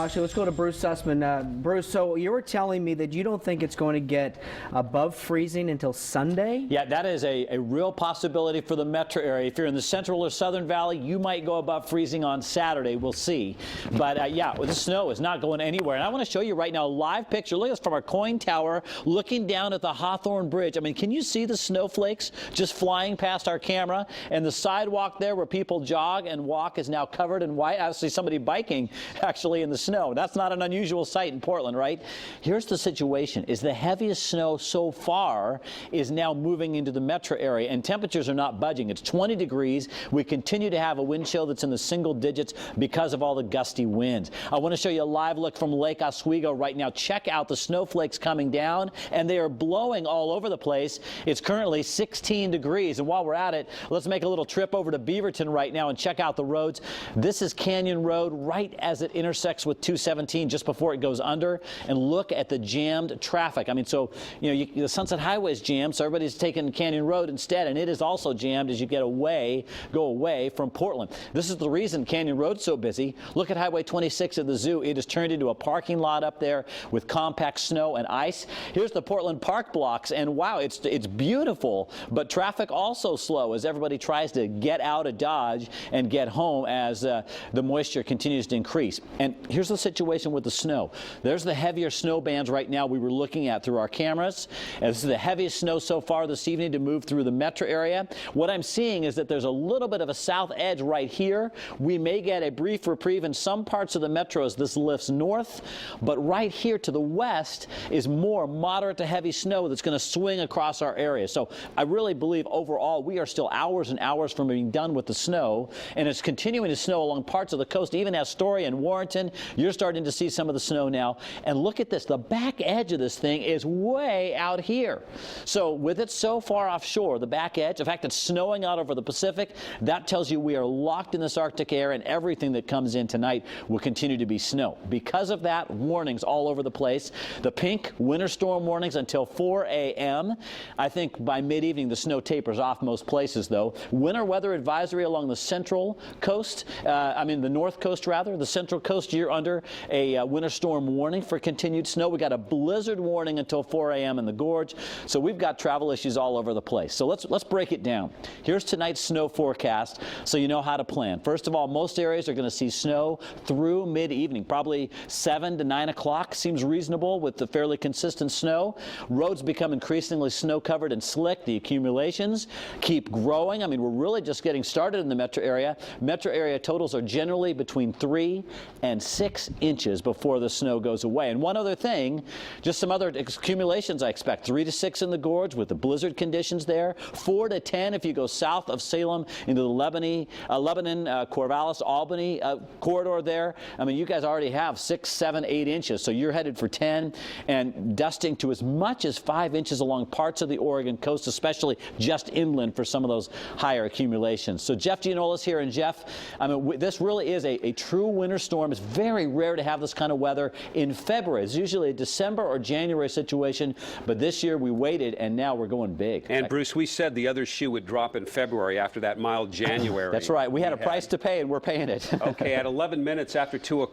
Actually, let's go to Bruce Sussman. Bruce, so you were telling me that you don't think it's going to get above freezing until Sunday? Yeah, that is a real possibility for the metro area. If you're in the Central or Southern Valley, you might go above freezing on Saturday. We'll see. But yeah, the snow is not going anywhere. And I want to show you right now a live picture. Look at this from our coin tower looking down at the Hawthorne Bridge. I mean, can you see the snowflakes just flying past our camera? And the sidewalk there where people jog and walk is now covered in white. I see somebody biking actually in the snow. That's not an unusual sight in Portland, right? Here's the situation, is the heaviest snow so far is now moving into the metro area, and temperatures are not budging. It's 20 degrees. We continue to have a wind chill that's in the single digits because of all the gusty winds. I want to show you a live look from Lake Oswego right now. Check out the snowflakes coming down, and they are blowing all over the place. It's currently 16 degrees, and while we're at it, let's make a little trip over to Beaverton right now and check out the roads. This is Canyon Road right as it intersects with 217 just before it goes under, and look at the jammed traffic. I mean, so, you know, the Sunset Highway is jammed, so everybody's taking Canyon Road instead, and it is also jammed as you go away from Portland. This is the reason Canyon Road's so busy. Look at Highway 26 at the zoo. It has turned into a parking lot up there with compact snow and ice. Here's the Portland Park blocks, and wow, it's beautiful, but traffic also slow as everybody tries to get out of Dodge and get home as the moisture continues to increase. And here's the situation with the snow. There's the heavier snow bands right now we were looking at through our cameras. And this is the heaviest snow so far this evening to move through the metro area. What I'm seeing is that there's a little bit of a south edge right here. We may get a brief reprieve in some parts of the metro as this lifts north, but right here to the west is more moderate to heavy snow that's going to swing across our area. So I really believe overall we are still hours and hours from being done with the snow, and it's continuing to snow along parts of the coast. Even Astoria and Warrenton, you're starting to see some of the snow now. And look at this, the back edge of this thing is way out here. So with it so far offshore, the back edge, the fact it's snowing out over the Pacific, that tells you we are locked in this Arctic air, and everything that comes in tonight will continue to be snow. Because of that, warnings all over the place. The pink winter storm warnings until 4 a.m. I think by mid-evening the snow tapers off most places though. Winter weather advisory along the central coast, the north coast rather. The central coast, you're under a winter storm warning for continued snow. We got a blizzard warning until 4 a.m. in the gorge. So we've got travel issues all over the place. So let's break it down. Here's tonight's snow forecast so you know how to plan. First of all, most areas are going to see snow through mid-evening, probably 7 to 9 o'clock seems reasonable with the fairly consistent snow. Roads become increasingly snow-covered and slick. The accumulations keep growing. I mean, we're really just getting started in the metro area. Metro area totals are generally between 3 and 6 inches before the snow goes away. And one other thing, just some other accumulations I expect. 3 to 6 in the gorge with the blizzard conditions there. 4 to 10 if you go south of Salem into the Lebanon, Corvallis, Albany corridor there. I mean, you guys already have 6, 7, 8 inches, so you're headed for 10, and dusting to as much as 5 inches along parts of the Oregon coast, especially just inland for some of those higher accumulations. So Jeff Gianolis here, and Jeff, I mean, this really is a true winter storm. It's very rare to have this kind of weather in February. It's usually a December or January situation, but this year we waited, and now we're going big. And Bruce, we said the other shoe would drop in February after that mild January. That's right. We had a price to pay, and we're paying it. Okay, at 11 minutes after 2 o'clock.